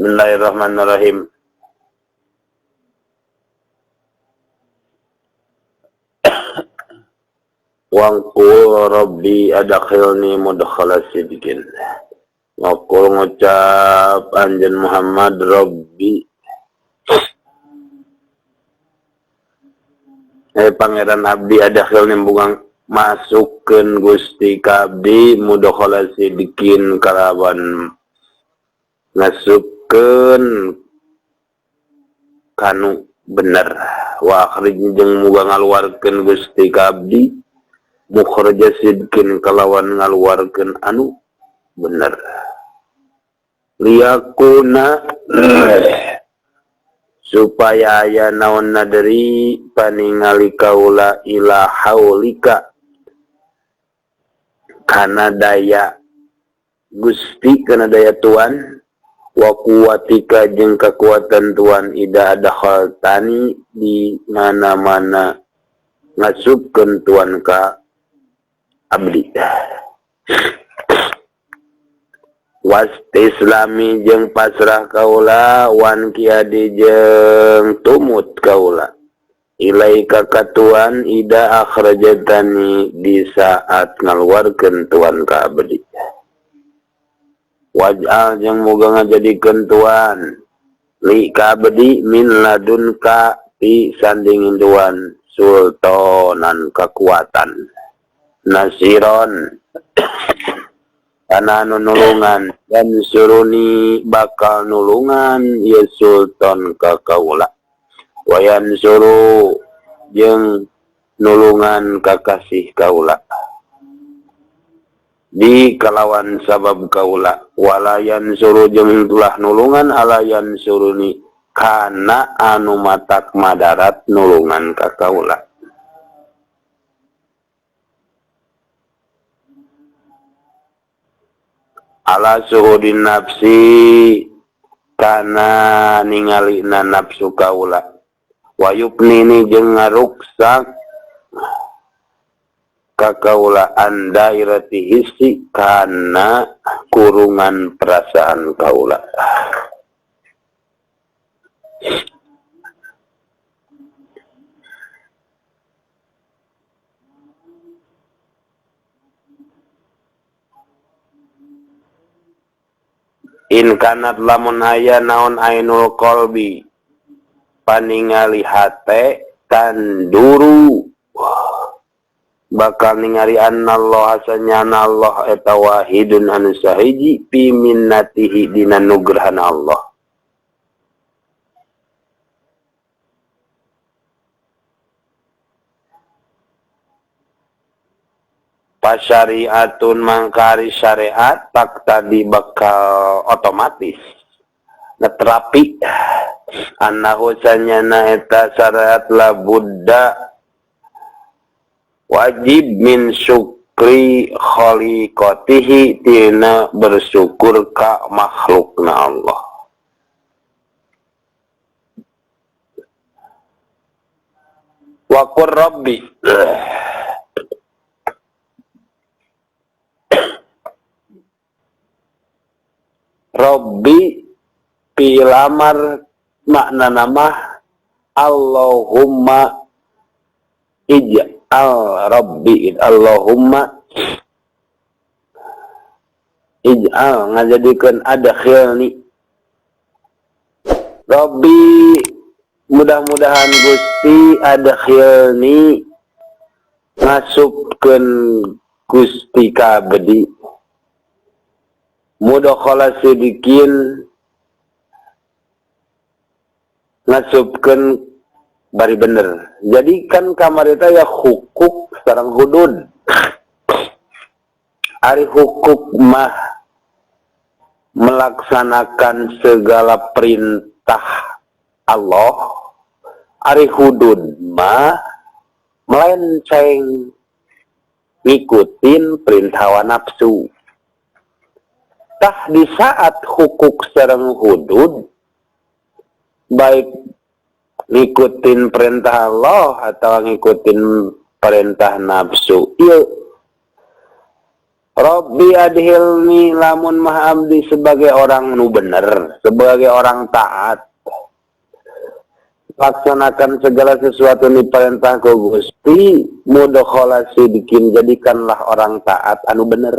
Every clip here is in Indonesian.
Bismillahirrahmanirrahim. Wangkul Rabbi adakhilni mudkhala sidqin. Wangkul ngucap anjen Muhammad Rabbi. Pangeran abdi adakhilni bungang masukkeun Gusti ka abdi mudkhala sidqin kalawan ngasupkeun kanu bener. Wa akhrij jeung muga ngaluarkeun Gusti ka abdi mukhraja sidqin kalawan ngaluarkeun anu bener. Liyakuna supaya aya naon naderi paningali kaula ila haulika kana daya Gusti kana daya Tuhan wa kuwatika jeung kekuatan Tuhan ida adkhal tani di mana-mana ngasupkeun Tuhan ka abdi. Wastislami jeung pasrah kaula wan kiadi jeung tumut kaula ilaika ka Tuhan ida akhrajatani di saat ngaluarkeun Tuhan ka abdi. Waj'al jeung muga ngajadikeun Tuhan li ka abdi min ladunka ti sandingin Tuhan sultanan kekuatan nasiron kana nulungan dan suruni bakal nulungan ya sultan ka kaula wayan suru jeung nulungan kakasih kaula di kalawan sabab kaula walayan suru jeung tulah nulungan alayan suruni kana anu matak madarat nulungan ka kaula. Ala suhudin nafsi kana ningalina nafsu kaula wa yupnini jeung ngaruksak ka kaula an dairati hissi kana kurungan perasaan kaula. In kanat lamun aya naon ainul qalbi paningali hate tanduru bakal ningali annallaha sanyana Allah eta wahidun anu sahiji fi minnatihi dina nugrahan Allah. Pasyariatun mangkari syariat tak tadi bakal otomatis neterapi annahu sanyana eta syariat la buddha wajib min syukri khaliqatihi tina bersyukur ka makhlukna Allah. Wa qur rabbi Rabbi pilamar makna nama Allahumma ij'al Rabbi Allahumma ij'al ngajadikeun adkhilni Rabbi mudah-mudahan Gusti adkhilni ngasupkeun Gusti ka abdi mudakhala sidikin ngasupkeun bari bener. Jadi kan kamarita ya hukuk sareng hudud. Ari hukuk mah melaksanakan segala perintah Allah. Ari hudud mah melenceng ngikutin perintah hawa nafsu. Tah di saat hukuk sareng hudud baik ngikutin perintah Allah atau ngikutin perintah nafsu, ieu Rabbi adhilni lamun mah abdi sebagai orang nu bener, sebagai orang taat. Laksanakan segala sesuatu ni perintah ku Gusti, mudakhala sidikin, jadikanlah orang taat anu bener.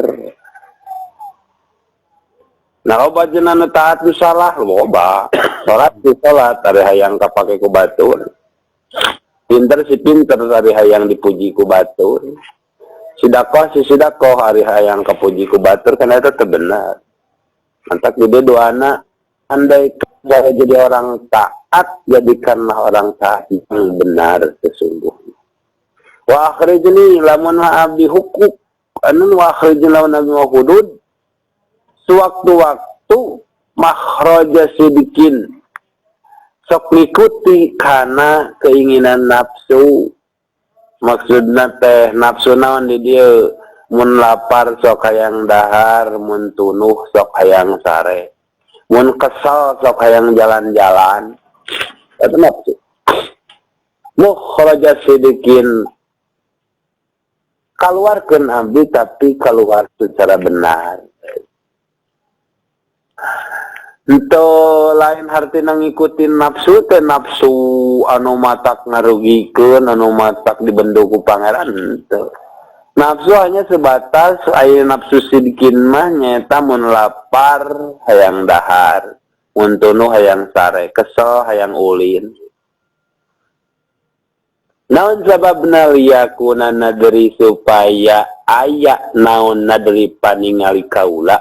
Nah, loba jenah nu taat nu salah, loba. Salat di salat, ari hayang kapake ku batur. Pinter si pinter, ari hayang dipuji ku batur. Sidakoh si sidakoh, ari hayang kapuji ku batur, karena itu terbenar. Mantak jadi doana, andai saya jadi orang taat, jadikanlah orang taat yang benar sesungguhnya. Wa akhrijni lamun abdi hukuk, anun wa akhrijni lamun abdi hudud, sewaktu-waktu makhraja sidikin, sok ngikuti karena keinginan nafsu. Maksudna teh nafsu naon di dieu, mun lapar sok hayang dahar, mun tunuh sok hayang sare, mun kesal sok hayang jalan-jalan. Eta nafsu. Mukhraja sidikin, kaluarkeun abdi tapi keluar secara benar. Itu lain hartina ngikutin nafsu teh nafsu anu matak ngarugikeun, anu matak dibendu ku pangeran teu. Nafsu hanya sebatas aya nafsu sidikin mah nyaeta mun lapar hayang dahar, mun tunuh hayang sare, kesel hayang ulin. Naon sababna liyakuna nadri supaya aya naon nadri paningali kaula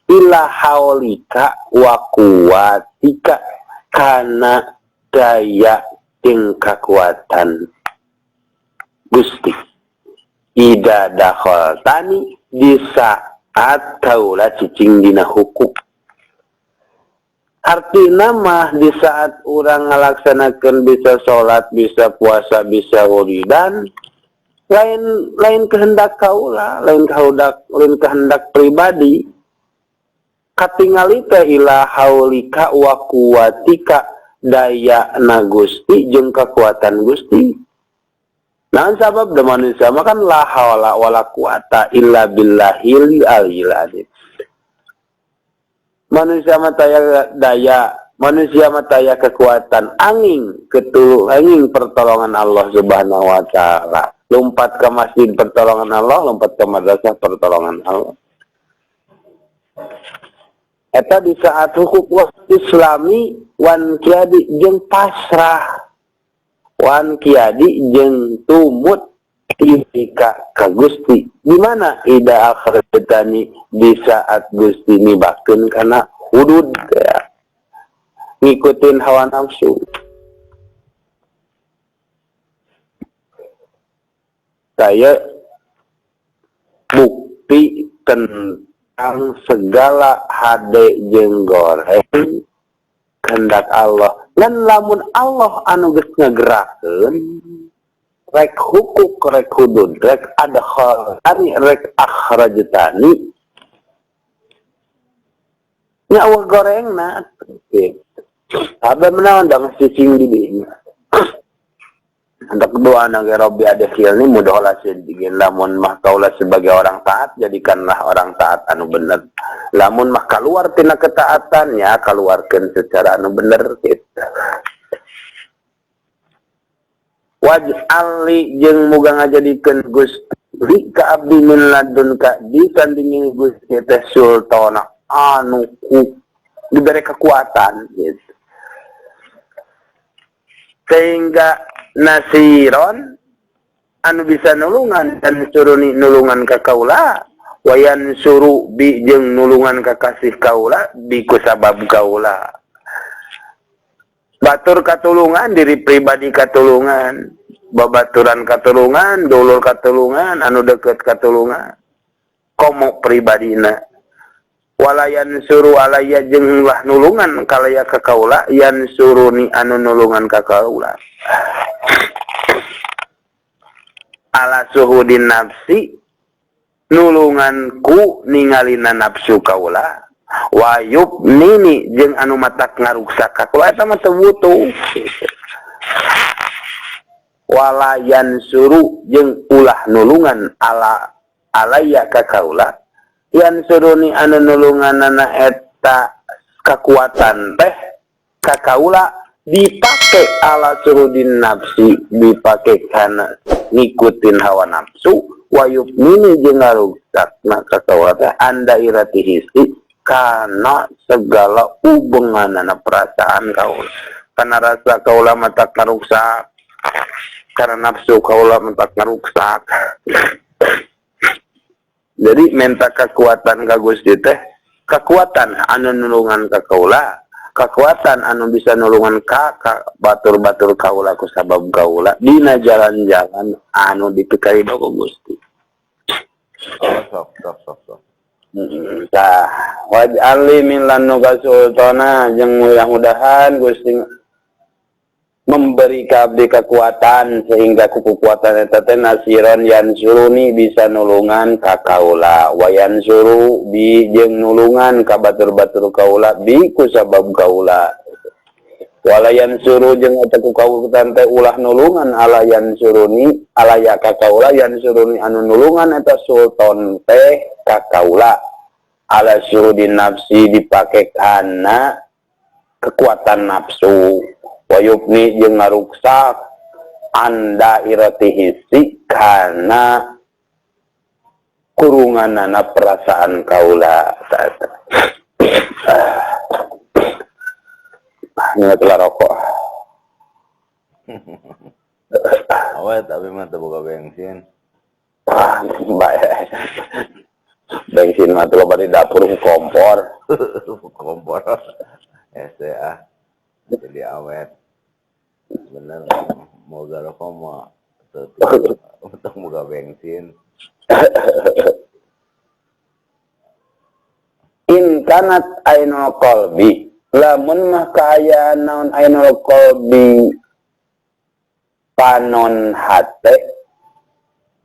ila haulika wa kuwatika kana daya jeung kakuatan Gusti. Ida dakhol tani di saat kaula cicing dina hukum. Artina mah di saat urang ngalaksanakeun bisa sholat, bisa puasa, bisa wiridan, lain kehendak kaula, lain kehendak pribadi. Katingali teh ila haulika wa kuwatika daya na Gusti jeung kekuatan Gusti. Nah sabab da manusia mah kan la haula wala quwata illa billahil aliyil azim. Manusia mah taya daya, manusia mah taya kekuatan angin pertolongan Allah Subhanahu wa taala. Lompat ke masjid pertolongan Allah, lompat ke madrasah pertolongan Allah. Eta di saat hukum islami wan kiadi jeung pasrah, wan kiadi jeung tumut ka Gusti. Di mana ida akhirtani di saat Gusti nibakeun kana hudud ya. Ngikutin hawa nafsu. Saya bukti tentang segala hade jeung goreng kehendak Allah. Dan lamun Allah anu geus ngagerakeun rek hukuk, rek hudud, rek adkhalani, rek akhrajtani. Nya awak gorengna aba menaon dang sising di dinya. Hendak doa nage Rabbi adkhilni mudkhala sidqin, lamun mah kaula sebagai orang taat jadikanlah orang taat anu bener. Lamun mah kaluar tina ketaatannya kaluarkeun secara anu bener kitu. Waj'alli jeung muga ngajadikeun Gusti ka abdi min ladunka di kandingin Gusti teh sultana anu ku diberi kekuatan gitu. Sehingga nasiron anu bisa nulungan dan suruni nulungan ka kaula wayan suru bi jeung nulungan ka kasih kaula bi kusabab kaula. Batur katulungan, diri pribadi katulungan, babaturan katulungan, dulur katulungan, anu deket katulungan, komo pribadina. Walayan suru alaya jeung lah nulungan kalaya ka kaula, yan suruni anu nulungan ka kaula. Ala suhudin nafsi, nulunganku ningalina nafsu kaula. Wayub nini jeung anu matak ngaruksak kaula eta mah teu butuh. Walayan suru jeung ulah nulungan ala alaya ka kaula yan suruni anu nulunganana eta kekuatan teh ka kaula dipake ala surudin nafsi dipake kana ngikutin hawa nafsu wayub mini jeung ngarugsak ka kaula teh anda irati hisi kana segala hubunganana perasaan kaula kana rasa kaula mata ngarugsak karena nafsu kaula mata ngarugsak. Jadi minta kekuatan ka Gusti teh kekuatan anu nulungan ka kaula kekuatan anu bisa nulungan ka batur-batur kaula ku sabab kaula dina jalan-jalan anu dipikaridho ku Gusti. Sok. Tah waj'alli min lannuka sultana jeung mudah-mudahan Gusti memberi kabeh kekuatan sehingga kekuatan eta teh nasiron yansuruni bisa nulungan ka kaula wa yansuru bi jeung nulungan ka batur-batur kaula bi ku sabab kaula wala yansuru jeung eta ku kaula teh ulah nulungan ala yansuruni ala ya ka kaula yansuruni anu nulungan eta sultan teh ka kaula ala surudin nafsi dipake kana kekuatan nafsu wayubni jeung ngaruksak anda irati hisi kana kurunganana perasaan kaula ngatlah rokok awet tapi mah teu boga bensin bae bensin mah teu loba di dapur kompor SDA jadi awet bener mau rokok mah untuk moga bensin in kanat ainul qalbi lamun mah kaayaan naon ainul qalbi panon hate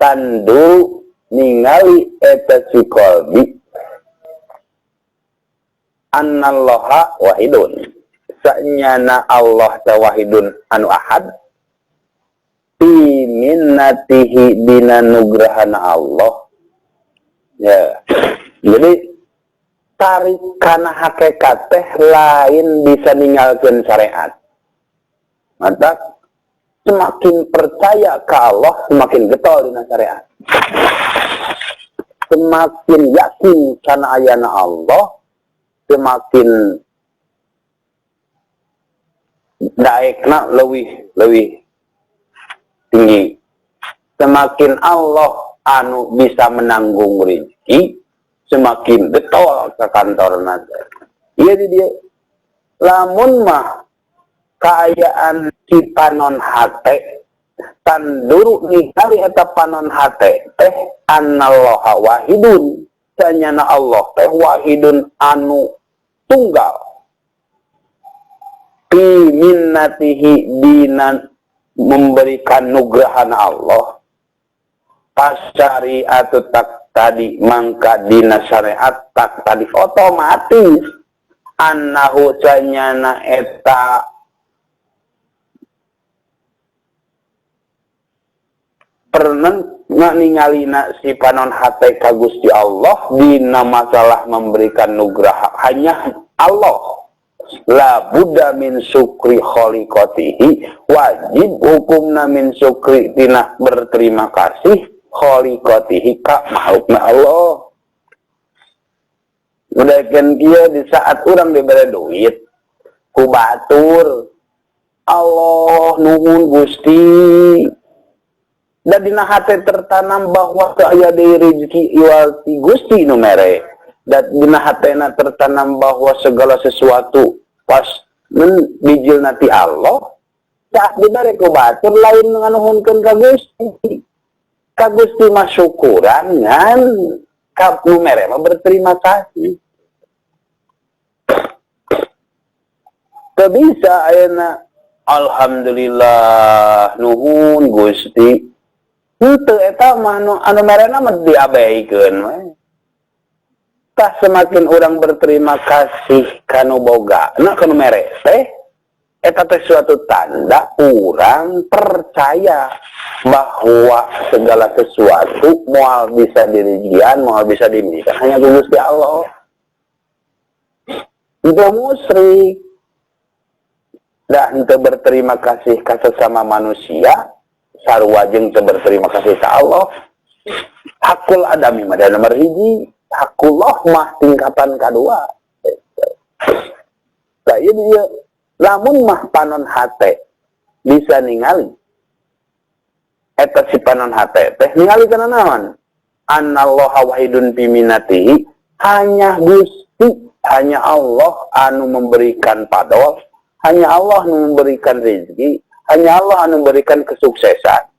tandu ningali eta si qalbi annallaha wahidun sa'nyana Allah tawahidun anu ahad fi minnatihi dina nugrahana Allah ya jadi tarik kana hakikat teh lain bisa ninggalkeun syariat maka semakin percaya ke Allah semakin getol dina syariat semakin yakin kana ayana Allah semakin daekna leuwih tinggi semakin Allah anu bisa menanggung rezeki semakin getol ke kantorna ieu di dieu lamun mah kaayaan si panon hate tanduru ningali eta panon hate teh annallaha wahidun sanyana Allah teh wahidun anu tunggal fi minnatihi dinan memberikan nugrahan Allah pas syariat tak tadi mangka dina syariat tak tadi otomatis annahu sanyana eta pernah ningalina si panon hate ka Gusti Allah dina masalah memberikan nugrah hanya Allah la buddha min syukri kholiqatihi wajib hukumna min syukri tina berterima kasih kholiqatihi ka makhlukna Allah udah kan dia di saat orang diberi duit ku batur Allah nuhun Gusti dan dina hate tertanam bahwa aya deui rezeki iwal ti Gusti nu mere dan dina hatena tertanam bahwa segala sesuatu pas dijilna ti Allah saat dibere ku batur lain nganuhunkeun ka Gusti mah syukuran ngan ka nu mere mah berterima kasih teu bisa ayeuna alhamdulillah nuhun Gusti henteu eta mah anu merena mah diabaikeun we tah semakin orang berterima kasih kanu boga na kanu mere teh Eta teh suatu tanda orang percaya bahwa segala sesuatu moal bisa dirijian, moal bisa dimiliki hanya Gusti Allah. Itu musyrik. Dan ente berterima kasih ke sesama manusia, sarua jeung teu berterima kasih ke Allah. Hakul adami mah nomor hiji, hakullah mah tingkatan kedua. Nah, ieu lamun mah panon hate bisa ningali eta si panon hate teh ningali kana naon? Anallaha wahidun biminatihi, hanya Gusti, hanya Allah anu memberikan padol, hanya Allah anu memberikan rezeki, hanya Allah anu memberikan kesuksesan.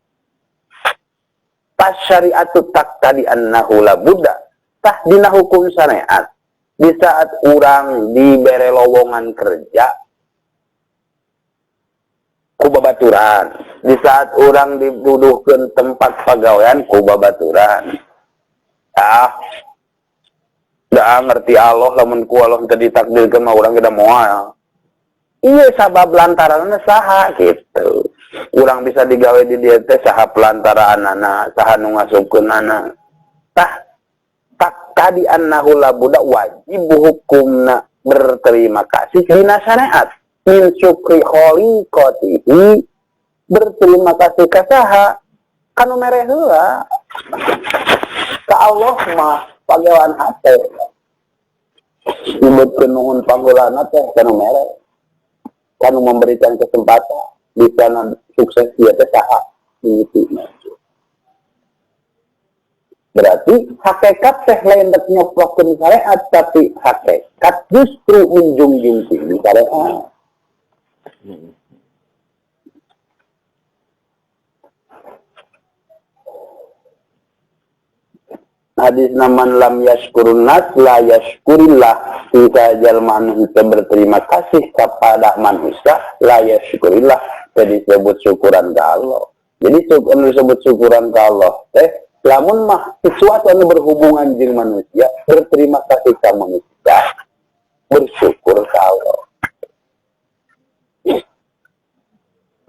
Tas syariatu tak tadi annahu la buddha, tah dina hukum syariat di saat urang dibere lowongan kerja ku babaturan, di saat orang dibutuhkan tempat pegawaian ku babaturan. Dah ngerti Allah lamun ku Allah teu ditakdirkeun mah urang geus moal. Iya sabab lantaranna saha gitu. Urang bisa digawe di dieu teh saha pelantaranana, saha nu ngasupkeunana. Tah tak tadi annahu la buddha wajib hukumna berterima kasih dina syariat. Min syukri kholiqatihi, berterima kasih ka saha kanu mere heula ka Allah mah pagawean hate nyebutkeun nuhun panggulana teh kanu mere kanu memberikan kesempatan bisa sukses ieu teh saha mimiti. Berarti hakikat teh lain dek nyoplokeun syariat, tapi hakikat justru menjunjung tinggi syariat. Hadis naman lam yashkurun nas la yashkurillah, jika jalma anu teu berterima kasih kepada manusia la yashkurillah, jadi disebut syukuran ka Allah. Jadi anu disebut syukuran ka Allah teh lamun mah sesuatu anu berhubungan jeung manusia, berterima kasih ka manusia, bersyukur ka Allah.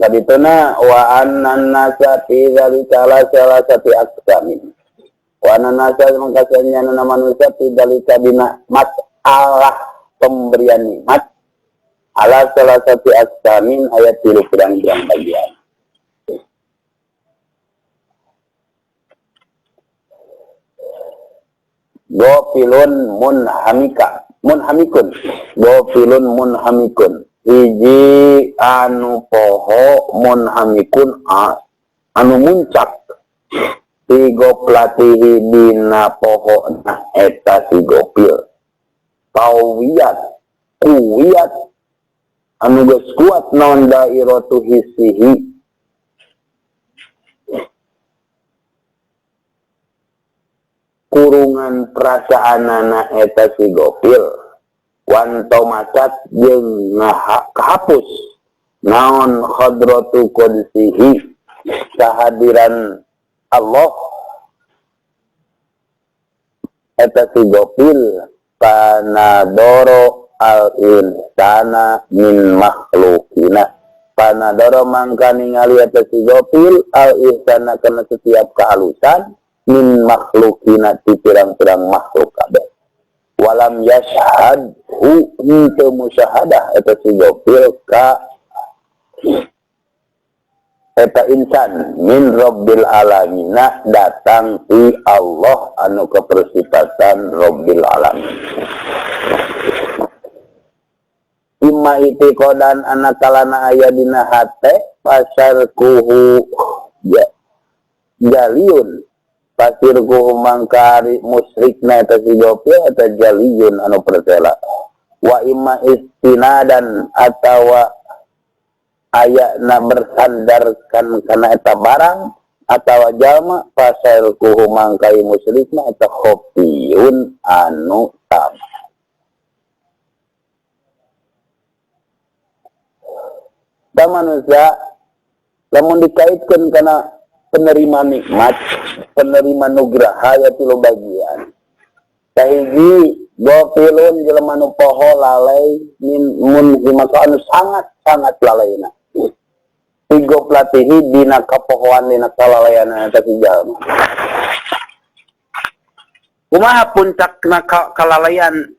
Kadituna wa annan nasa fi dzalika la salasati aqsamin. Wa annan nasa mangkasanya na manusia fi dzalika bina masalah pemberian nikmat ala salasati aqsamin, ayat 3 pirang-pirang bagian. Gofilun munhamikun, gofilun munhamikun. Hiji anu poho munhamikun anu muncak si goplatihi dina poho nah eta si gopil tawiyat kuwiyat anu geus kuat naon dairatu hisihi kurungan perasaanana eta si gopil wanto macat jeung kahapus naon khadratu qudsihi kehadiran Allah eta si gopil panadoro al insana min makhlukina, panadoro mangka ningali eta si gopil al insana kana setiap kehalusan min makhlukina ti pirang-pirang makhluk kabeh. Walam yashhad hu henteu musyahadah eta si gopil ka eta insan min rabbil alamina datang ti Allah anu kepersifatan rabbil alamin. Imma itiqodan anakalana aya dina hate pasarkuhu jaliun pasirku mangkari musyrikna eta si gopil eta jaliyun anu pertela. Wa imma istinadan atawa ayana bersandarkan kana eta barang atawa jalma pasirku mangkari musyrikna eta khofiyun anu sama. Da manusia lamun dikaitkeun kana penerima nikmat, penerima nugraha ya tilu bagian. Kahiji Gofilun jelema nu poho lalai min mun himaka anu sangat lalaina. Tigo pelatihi dina kapohoan dina kalalaiana eta si jalma. Kumaha puncakna kalalaian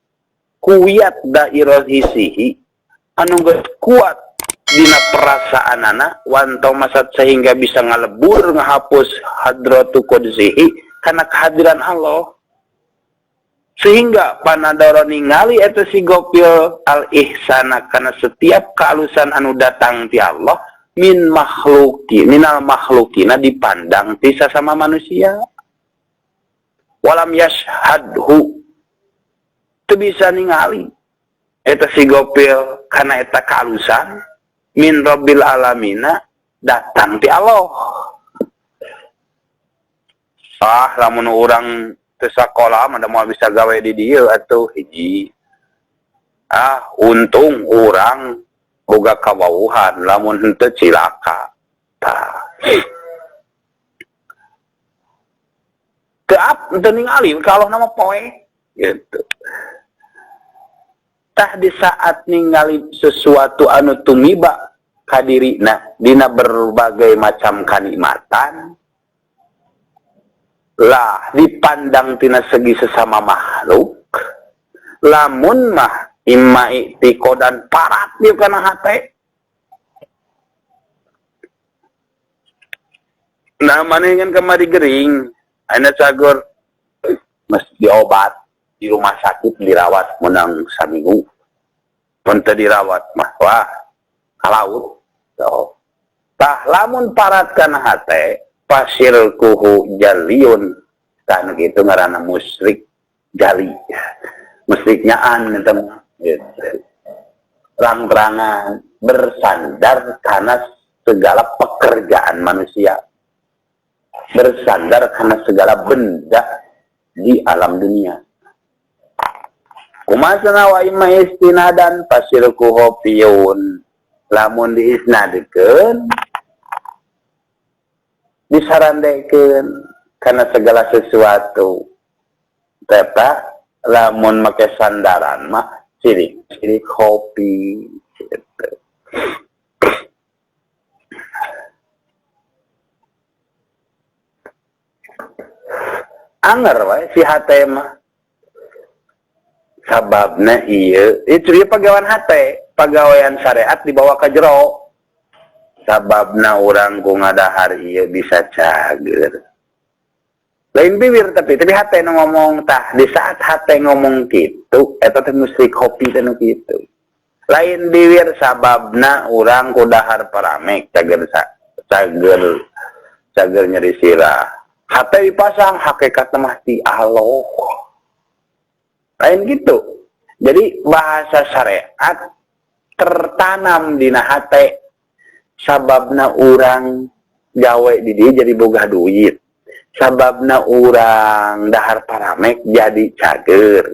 kuwiat dairah hisihi anu geus kuat dina perasaanana wanto masat sehingga bisa ngalebur ngahapus hadratu qudsihi kana kehadiran Allah. Sehingga panadoro ningali eta si gopil al ihsana kana setiap kealusan anu datang ti Allah minal makhlukina dipandang ti sesama manusia. Walam yashhadhu teu bisa ningali eta si gopil kana eta kealusan min rabbil alamina datang ti Allah. Lamun urang sekolah mana mau bisa gawe di dieu atuh hiji. Untung orang boga kawauhan lamun henteu cilaka. Teap henteu ningali kalau nama poe gitu. Tah di saat ningali sesuatu anu tumiba ka dirina dina berbagai macam kanikmatan lah dipandang tina segi sesama makhluk lamun mah imma iktiko dan parat dia kana hate nah manengan kemari gering ana cagor mas diobat di rumah sakit dirawat menang saminggu mun teu dirawat mah wah kalaut so tah lamun parat kana hate pasir kuhu jaliun kan gitu ngaranna musyrik jali musyriknyaan gitu. Terang-terangan bersandar karena segala pekerjaan manusia, bersandar karena segala benda di alam dunia. Kumasana wa imma istinadan pasir kuhu piyun lamun diisnadekeun disarandekeun karena segala sesuatu teta lamun make sandaran mah sirik kopi gitu. Anger wae si hate mah sababna ieu itu dia pagawean hate pagawean syariat dibawa ka jero sababna urang ku ngadahar ieu bisa cager. Lain bibir tapi hate nu ngomong tah di saat hate ngomong kitu eta teh mesti kopi teh nu kitu. Lain bibir sababna urang ku dahar paramek cager nyeri sirah. Hate dipasang hakikatna mah ti Allah. Lain gitu. Jadi bahasa syariat tertanam dina hate sababna urang gawe di dia jadi boga duit. Sababna urang dahar paramek jadi cager.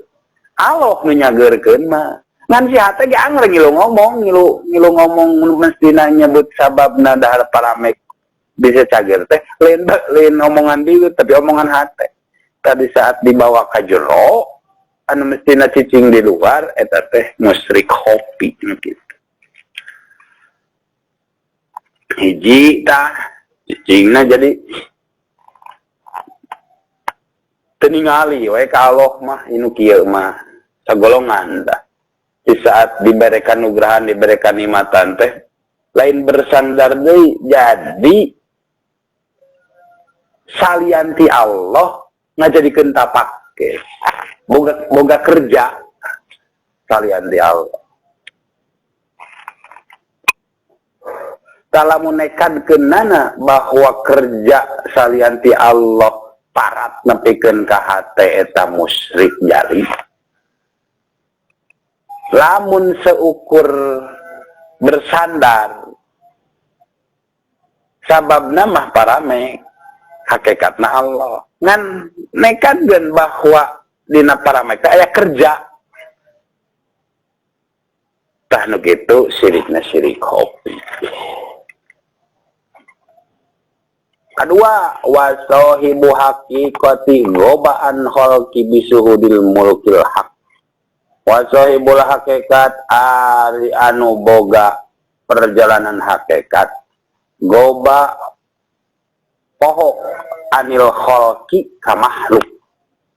Allah nu nyageurkeun mah. Ngan si hate ge anger ngilu ngomong mestina nyebut sababna dahar paramek bisa cager teh lain omongan dieu tapi omongan hate. Tadi saat dibawa ka jero anu mestina cicing di luar eta teh musyrik kopi gitu. Hiji tah cicingna jadi teningali we ka Allah mah inu kieu mah sagolongan tah di saat diberikan nugrahan diberikan nikmatan teh lain bersandar deui jadi salianti Allah ngajadikeun tapake boga kerja salianti Allah. Kalau menekadkeunana bahwa kerja salianti Allah parat nepikeun ka hate eta musyrik jali. Lamun seukur bersandar sababna mah paramek hakikatna Allah. Ngan nekadkeun bahwa dina paramek teh aya kerja. Tah nu kitu sirikna sirik kopi. Kedua, wasohibu haqiqati gobaan khalqi bisuhudil mulkil haq. Wa sahibul hakikat ari anu boga perjalanan hakikat goba poho anil khalqi ka makhluk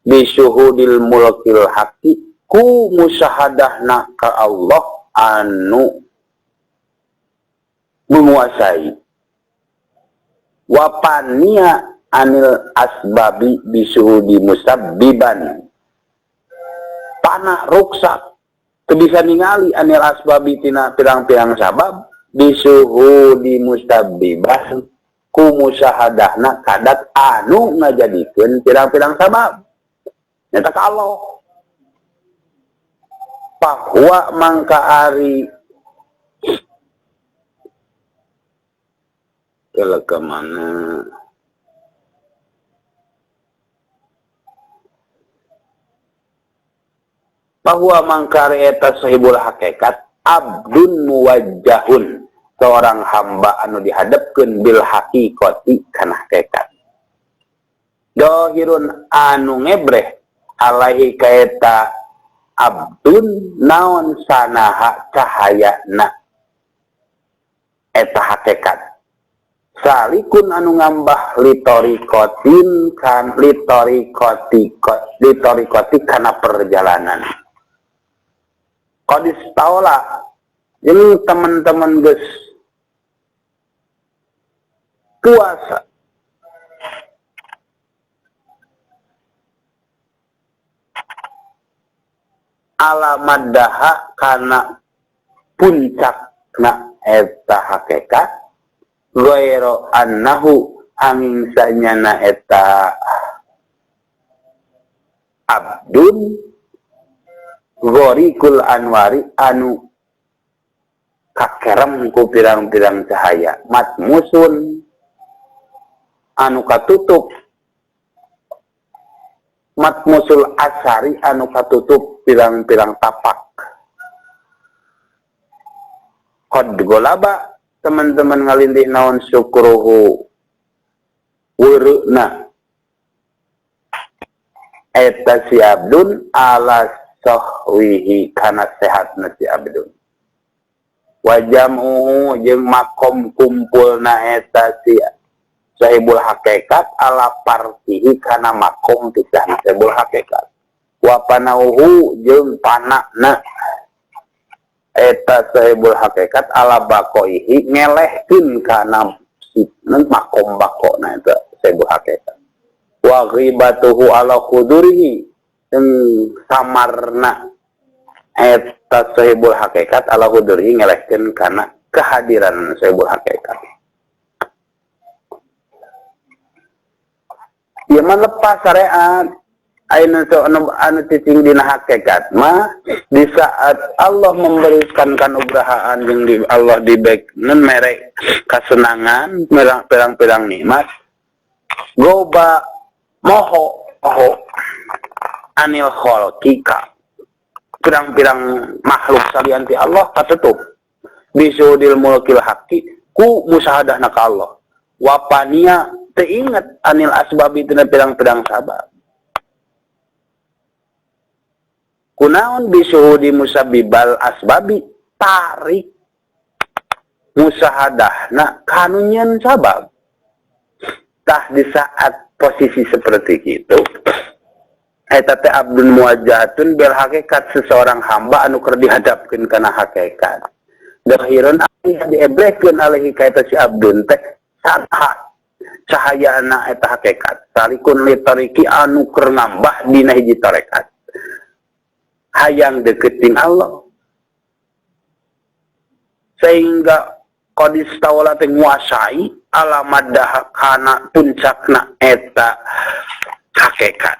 bisuhudil mulkil haqi ku musyahadahna ka Allah anu menguasai wapania anil asbabi bisuhudi musabbiban panah ruksak teu bisa ningali anil asbabi tina pirang-pirang sabab bisuhudi musabbiban ku musyahadahna kadat anu ngajadikeun pirang-pirang sabab nyata ka Allah bahwa mangka ari kala kemana bahwa mangka ari eta sahibul hakikat abdun muwajjahun seorang hamba anu dihadapkeun bil haqiqati kana hakikat dohirun anu ngebreh alaihi kaeta abdun naon sanaha cahayana eta hakikat salikun anu ngambah litorikotin kan litorikoti kana perjalanan qadis taula jeung teman-teman geus puasa alamat daha kana puncakna eta hakikat ghairu annahu angin sanyana eta abdun ghorikul anwari anu kakerem ku pirang-pirang cahaya matmusun anu katutup matmusul asari anu katutup pirang-pirang tapak qad golaba teman-teman ngalindih naon syukruhu wuruna eta si abdun ala sahwihi kana sehatna si abdun wajamuhu jeung makom kumpulna eta si sahibul hakikat ala partihi kana makom kisah sahibul hakikat wa panauhu jeung panakna eta sahibul hakikat ala bakoihi ngelehkeun kana makom bakona eta sahibul hakikat wa ghibatuhu ala khudurihi jeung samarna eta sahibul hakikat ala khudurihi ngelehkeun kana kehadiran sahibul hakikat ieu mah lepas syariat ayeuna anu cicing dina hakikat mah di saat Allah memberikan kanugrahaan jeung di Allah dibekkeun merek kasenangan pirang-pirang nikmat goba moho anil khalqika pirang-pirang makhluk salianti Allah katutup bisudil mulkil haqqi ku musyahadahna ka Allah wapania teu inget anil asbabi tina pirang-pirang sabab kunaon bisuhudi musabbibal asbabi tarik musyahadahna kanunyan sabab tah di saat posisi seperti itu eta teh abdun muwajjahatun bil hakikat seseorang hamba anu keur dihadapkeun kana hakikat dahirun aya diebrekeun alaihi ka eta si abdun teh saha cahayana eta hakikat salikun litariki anu keur ngambah dina hiji tarekat hayang deketin Allah sehingga qadis tawala teh nguasai alamat kana puncakna eta hakikat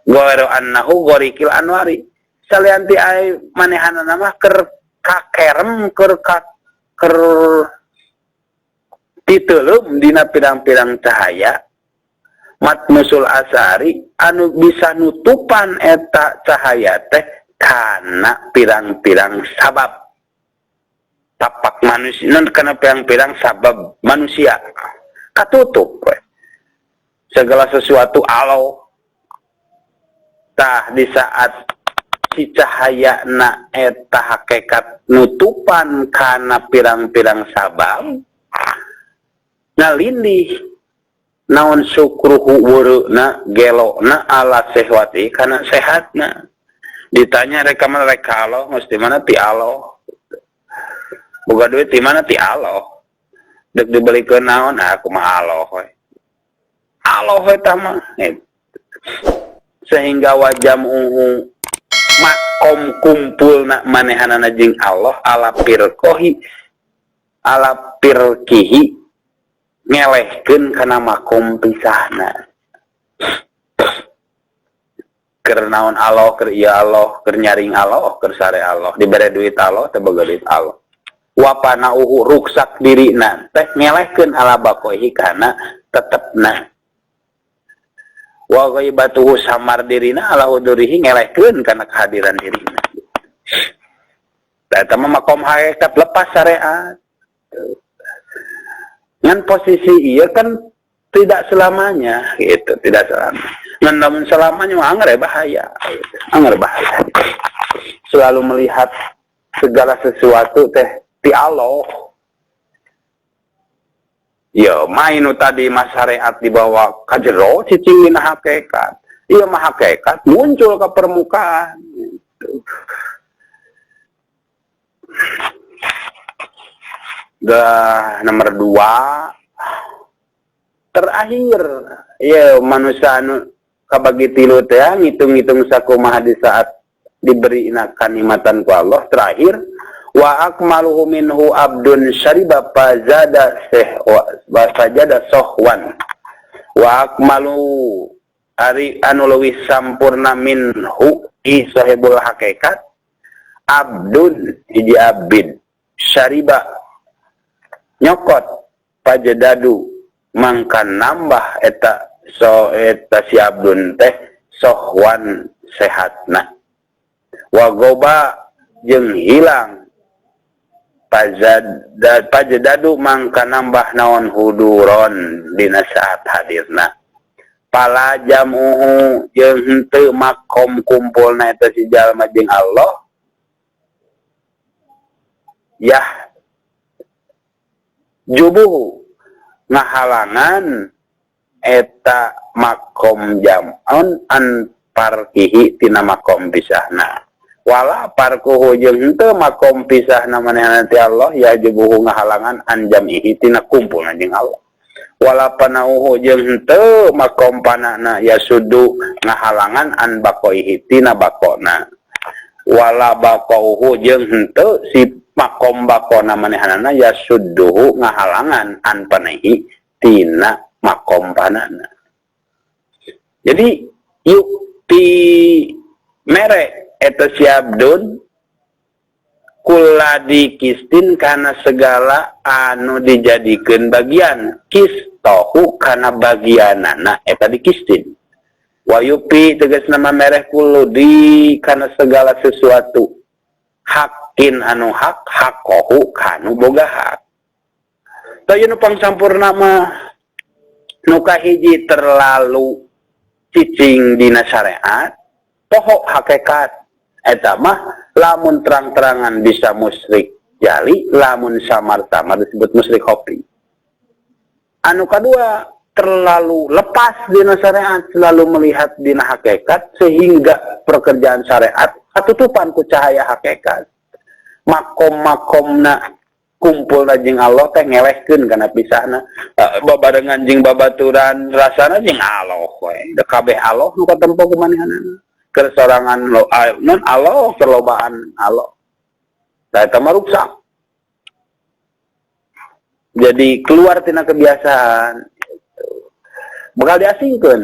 ghairu annahu ghorikil anwari salianti ai manehanana mah keur kakerem keur titeuleuh dina pirang-pirang cahaya matmusul asari anu bisa nutupan eta cahaya teh kana pirang-pirang sabab tapak manusia non kana pirang-pirang sabab manusia katutup we. Segala sesuatu alau tah di saat si cahaya na eta hakikat nutupan kana pirang-pirang sabab ngalindih naon sukruhu wuruna gelona ala sehwati kana sehatna. Ditanya rekaman reka Allah mesti mana ti Allah, boga duit di mana ti Allah, dek dibelikeun naon aku mah Allah we. Allah eta mah sehingga wajam makom kumpulna manehanana jeung Allah ala pirkihi ngelehkeun kana makom pisahna. Keur naon Allah, keur ieu Allah, keur nyaring Allah, keur sare Allah, dibere duit Allah, teh boga duit Allah. Wa panauhu ruksak dirina teh ngelehkeun ala bakohi kana tetepna. Wa ghaibatuhu samar dirina ala hudurihi ngelehkeun kana kehadiran dirina. Eta mah makom hakikat lepas syariat. Ngan posisi ieu kan tidak selamanya gitu, tidak selamanya. Namun selamanya anggar bahaya, anggar bahaya. Selalu melihat segala sesuatu teh ti Allah. Ya, mainu tadi mas syariat dibawa ka jero cicing dina hakikat. Ieu mah hakikat muncul ke permukaan. Gitu. Nomor 2 terakhir ya manusia anu kabagi tilu teh ngitung-ngitung sakumaha di saat diberi kanikmatan ku Allah. Terakhir wa akmaluhu minhu abdun syariba fazada sohwan wa akmalu ari anu leuwih sampurna minhu i sahibul hakikat abdun hiji abid syariba nyokot pajadadu mangkan nambah eta si abdun teh sohwan sehatna wa goba jeung hilang pajadadu mangkan nambah naon huduron dina saat hadirna pala jamuhu jeung henteu makom kumpulna eta si jalma jeung Allah yah jubuhu ngahalangan eta makom jam'un an parkihi tina makom pisahna wala parkuhu jeung henteu makom pisahna manehna ti Allah ya jubuhu ngahalangan an jam'ihi tina kumpulna jeung Allah wala panauhu jeung henteu makom panana ya sudu ngahalangan an bakoihi tina bakona wala bakauhu jeung henteu si makom bakona manehanana ya sudduhu ngahalangan an panehi tina makom panana. Jadi yuk ti mere eta si abdun kula dikistin kana segala anu dijadikeun bagian kistohu kana bagianana eta dikistin wa yupi tegasna mereh kulu di kana segala sesuatu hakin anu hak hakohu kanu boga hak teu nu pangsampurna mah nu kahiji terlalu cicing dina syariat poho hakikat eta mah lamun terang-terangan bisa musyrik jali lamun samar-samar disebut musyrik khafi. Anu kedua terlalu lepas dina syariat selalu melihat dina hakikat sehingga pekerjaan syariat katutupan ku cahaya hakikat makom-makomna kumpul jeung Allah teh ngelehkeun kana pisahna babarengan jeung babaturan rasana jeung Allah we da kabeh Allah nu katempo ku manehanana keur sorangan non Allah kelobaan Allah da eta mah rusak jadi keluar tina kebiasaan bakal diasingkeun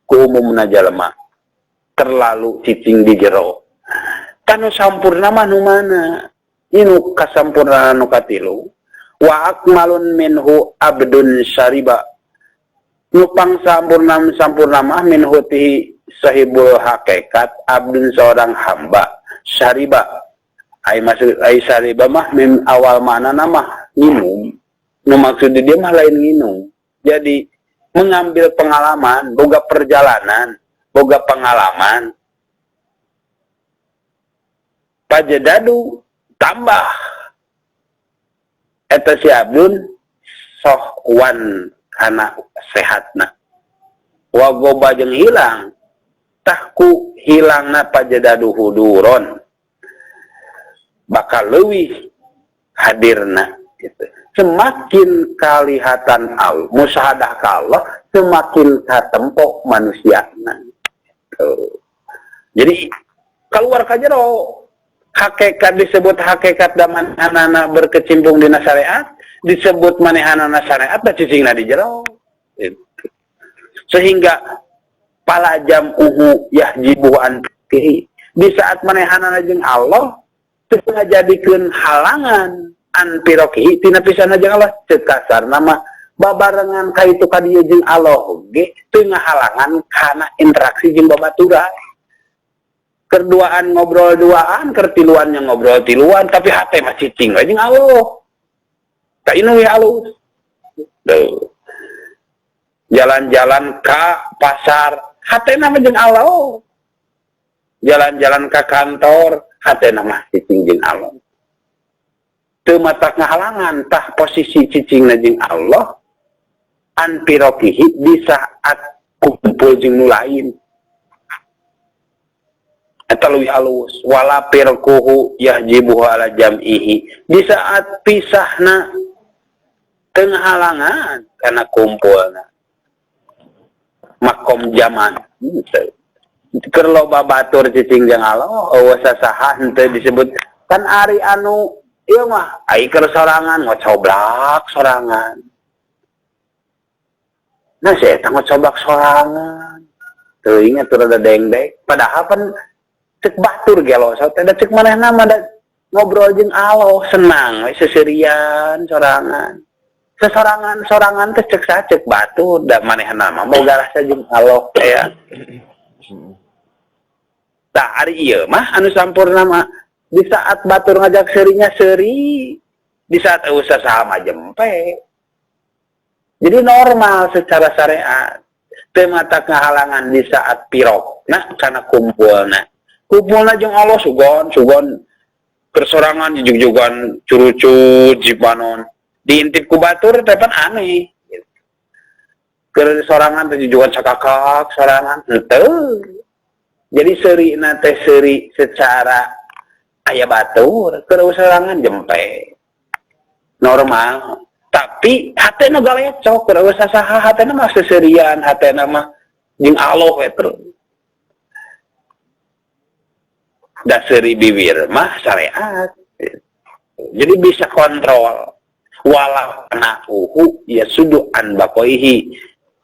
ku umumna jalema terlalu cicing di jero kanu sampurna mah nu mana inu kasampurna nu katilu wa akmalun minhu abdun syariba nu pangsampurna mah minhu ti sahibul hakikat abdun seorang hamba syariba ai maksud ai syariba mah min awal maknana mah minum nu maksud dia mah lain minum jadi mengambil pengalaman boga perjalanan boga pengalaman Pajedadu tambah eta si abdun sohwan kana sehatna wa goba jeung hilang tahku hilangna pajedadu huduron bakal leuwih hadirna gitu. Semakin kalihatan Allah musyahadah ka Allah semakin katempo manusiana jadi keluar ka jero hakikat disebut hakikat da manehna berkecimpung dina syariat disebut manehna syariat da cicingna di jero gitu. Sehingga pala jam yahjibu an di saat manehna jeung Allah teu ngajadikeun halangan an piroki tina pisan jeung Allah ceuk kasarna mah babarengan ka itu ka dieu jeung Allah ge teu ngahalangan kana interaksi jeung babaturan kerduaan ngobrol duaan kertiluan yang ngobrol tiluan tapi hate mah cicing we jeung Allah ka inu we alus jalan-jalan ka pasar hatena mah jeung Allah jalan-jalan ka kantor hatena mah cicing jeung Allah teu matak ngahalangan tah posisi cicingna jeung Allah an pirokihi di saat kumpul jeung nu lain eta leuwih alus wala pirkuhu yahjibuhu ala jam'ihi di saat pisahna teu ngahalangan kana kumpulna makom zaman keur loba batur cicing jeung Allah eueuh sasaha henteu disebut kan ari anu ieu mah ai keur sorangan ngocoblak sorangan nah saya eta ngocoblak sorangan teuing atuh rada dengdek padahal pan cek batur gelo so teh cek manehna mah ngobrol jeung Allah senang we seserian sorangan sesorangan teh cek sacek batur da manehna mah boga rasa jeung Allah ya tah ari ieu mah anu sampurna mah di saat batur ngajak serinya seri di saat eueuh saha mah jempe jadi normal secara syariat teu matak ngahalangan di saat pirokna kana kumpulna jeung Allah sugon persorangan jujug-jugan curucut jibanon diintip ku batur teh pan aneh keur sorangan teh jujugan sakakak sorangan henteu jadi seurina teh seuri secara aya batur keur sorangan jempe normal tapi hatena galecok keur saha hatena mah seseurian hatena mah jeung Allah we terus dasari bibir mah syariat jadi bisa kontrol wala nahuhu ya sudu an bakoihi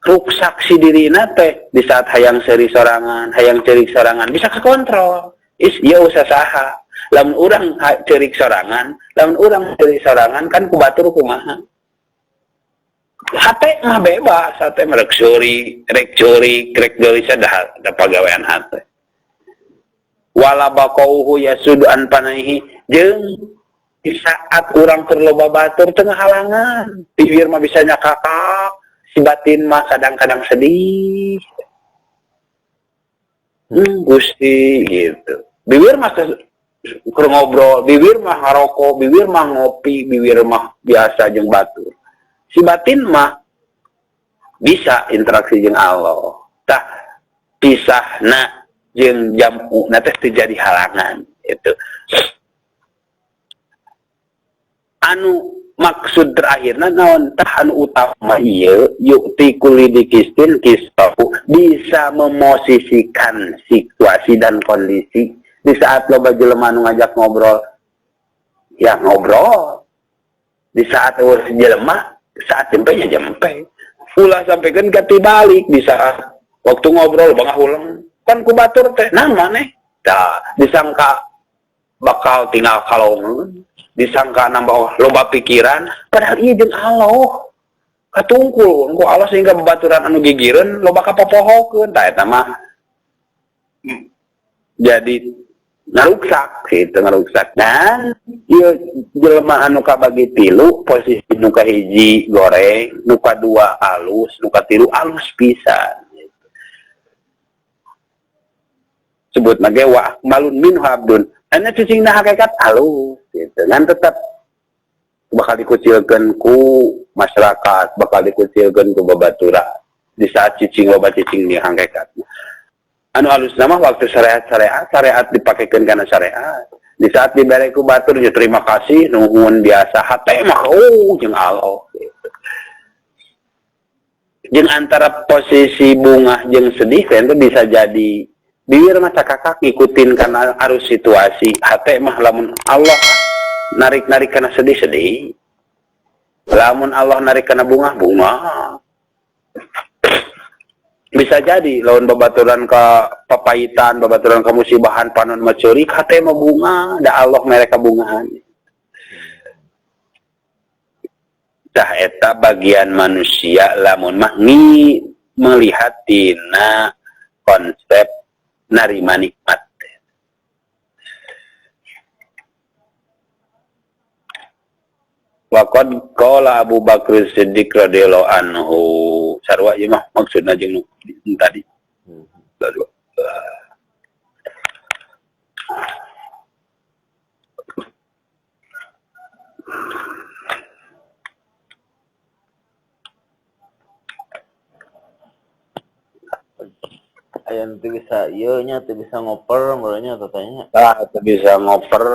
ruksak si dirina teh di saat hayang seri sorangan hayang cerik sorangan bisa kekontrol is ya usah saha lamun urang cerik sorangan lamun urang cerik sorangan kan kubatur kumaha hate mah bebas hate mah rek curi sadah da pagawean hate wala bakauhu yasudu an panaihi jeung di saat urang keur loba batur teu halangan bibir mah bisa nyakakak si batin mah kadang-kadang sedih Gusti gitu bibir mah keur ngobrol bibir mah ngarokok bibir mah ngopi bibir mah biasa jeung batur si batin mah bisa interaksi jeung Allah tah pisahna jeung jamu teh terjadi halangan itu anu maksud terakhirna naon tah anu utama ieu yukti kulidikistin kistahu bisa memosisikan situasi dan kondisi di saat loba jelema anu ngajak ngobrol ya ngobrol di saat urus jelema saat jempenya jempe ulah sampaikan ganti balik di saat waktu ngobrol bangah ulang kan ku batur teh nah maneh tah disangka bakal tinggal kalong disangka nambah loba pikiran padahal ieu jeung Allah katungkul engko Allah sehingga babaturan anu gigireun loba kapopohokeun tah eta mah jadi ngaruksak gitu ngaruksak dan ieu jelema anu kabagi tilu posisi nu kahiji goreng nu kadua alus nu katilu alus pisan sebut nage wa malun min habdun Anu cicing na hakikat halus gitu. Ngan tetap bakal dikucilkan ku masyarakat, bakal dikucilkan ku babatura di saat cicing loba cicing di hakikat. Anu halus nama waktu syariat dipakaikan karena syariat. Di saat diberi ku batur ya terima kasih nuhun biasa hate mah jeung Allah gitu. Jeung antara posisi bunga jeung sedih kan itu bisa jadi bibir mah cakakak ngikutin karena arus situasi hate mah lamun Allah narik-narik karena sedih-sedih. Lamun Allah narik karena bunga. Bisa jadi lawan babaturan ke papaitan, babaturan ke musibahan panon macuri hate mah bunga, da Allah mereka bungahan. Tah eta bagian manusia lamun mah melihat tina konsep narima nikmat. Waqad qala Abu Bakr Siddiq radhiyallahu anhu. Sarwa ieu mah maksudna jeung tadi. Aya teu bisa ieu nya teu bisa ngoper merenya katanya. Teu bisa ngoper.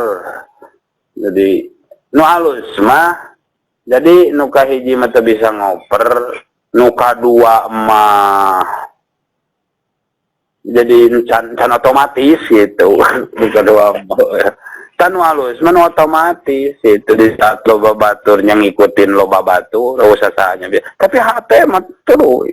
Jadi nu halus mah jadi nu kahiji mah teu bisa ngoper, nu kadua mah jadi can otomatis gitu. Nu kadua kan nu halus mah nu otomatis itu di saat loba batur nya ngikutin loba batur usah sahanya. Tapi hate mah terus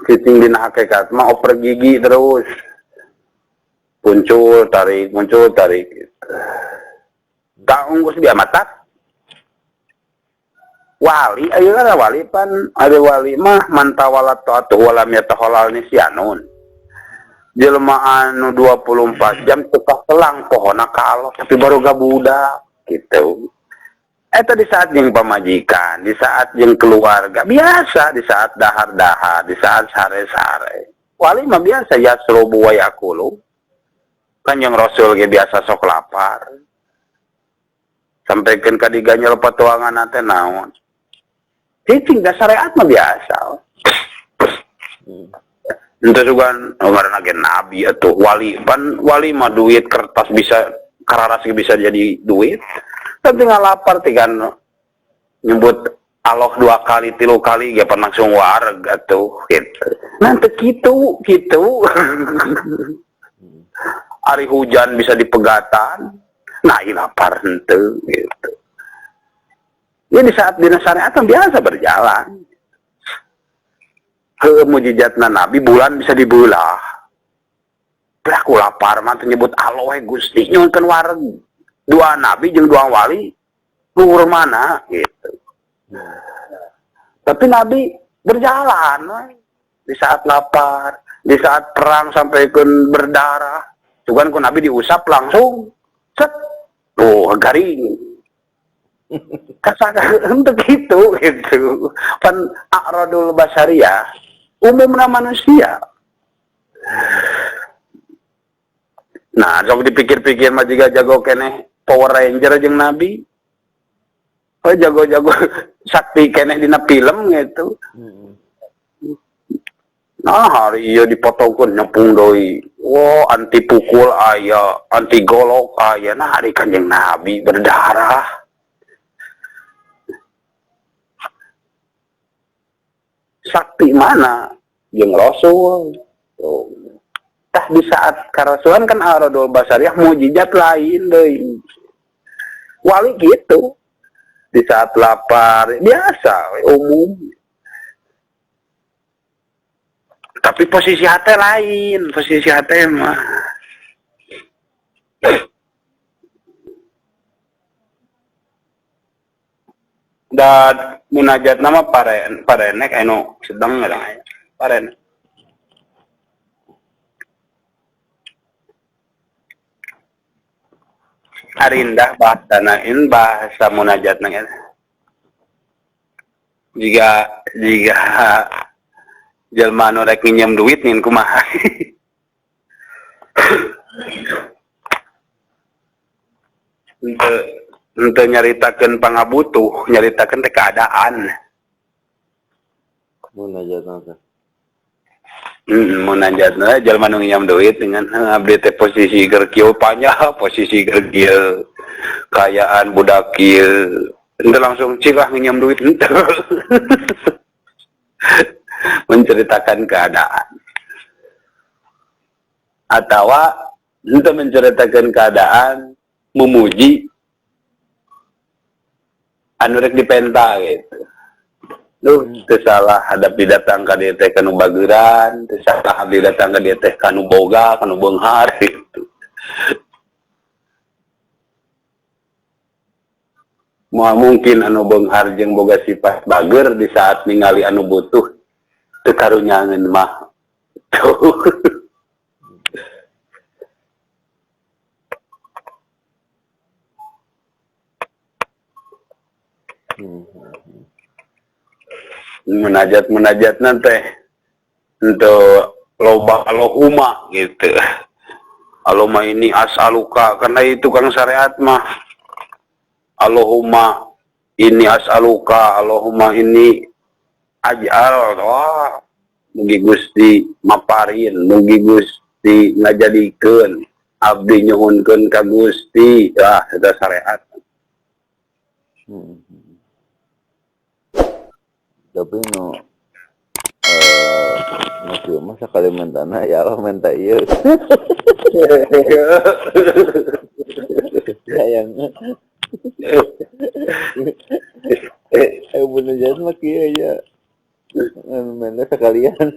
cicing dina hakikat mah oper gigi terus muncul tarik tak unggus dia matak wali ayeuna wali pan ada wali mah mantawalat taatu walam yatahalal nisyanun jelema anu 24 jam tukah selang pohona ka Allah tapi baru gabudak gitu. Eta di saat jeung pamajikan, di saat jeung keluarga, biasa di saat dahar-dahar, di saat sare-sare. Wali mah biasa yasrubu wa yakulu. Kanjeng Rasul ge biasa sok lapar. Sampaikeun ka diganyel patuangan teh naon. Cicing da syariat mah biasa. Ente juga ngaranna ge nabi atuh wali. Pan wali mah duit kertas bisa kararas bisa jadi duit. Tapi ngalapar tigan nyebut Allah 2 kali 3 kali ya langsung warga tuh gitu. Nanti gitu. Hari hujan bisa dipegatan. Nah, lapar henteu gitu. Ya di saat dina syariat biasa berjalan. Ke mujizatna Nabi bulan bisa dibelah. Aku lapar mah nyebut Allah Gusti nyunkeun wareg. 2 nabi jeung 2 wali luhur mana gitu. Tapi nabi berjalan di saat lapar, di saat perang sampaikeun berdarah. Cuman ku nabi diusap langsung set. Oh, garing. Kasar untuk gitu. Pan a'radul basyariyah umumna manusia. Nah, sok dipikir-pikir mah juga jago keneh Power Ranger jeung Nabi. Oh jago-jago sakti keneh dina film gitu. Nah, hari ieu dipotongkeun nyepung deui. Wo, anti pukul aya, anti golok aya. Nah, hari Kanjeng Nabi berdarah. Sakti mana? Jeung Rasul. Oh. Tah di saat karasulan kan aradul basariyah mujizat lain deui. Wali gitu. Di saat lapar biasa umum. Tapi posisi hati lain, posisi hati mah. Dan munajat nama parenek anu sedang ngadang parenek. Arindah bahasa munajat nang eta. Jika jelema anu rek nginjem duit ngan kumaha. Ente nyaritakeun pangabutuh, nyaritakeun teh keadaan. Munajat nanti. Munajatna jelema nu nginjem duit dengan abdi teh posisi keur kieu panya, posisi keur kieu kayaan budak kieu. Ente langsung cigah nginjem duit ente. Menceritakan keadaan. Atawa ente menceritakan keadaan memuji anu rek dipenta gitu. Teu salah hadap didatang ka dieu teh kanu bageuran, teu salah abdi datang ka dieu teh kanu boga, kanu beunghar gitu. Moal mungkin anu beunghar jeung boga sifat bageur di saat ningali anu butuh teu karunyangeun mah. Tuh. Munajat teh untuk loba Allahumma gitu. Allahumma ini as'aluka, karena itu kang syariat mah. Allahumma ini as'aluka, Allahumma ini aj'al, wah, mugi Gusti maparin, mugi Gusti ngajadikeun abdi nyuhunkeun ka Gusti. Eta syariat. Tapi kieu mah sakali mentana ya Allah menta ieu. Sayang. Munajat mah kieu ya. Menta sekalian.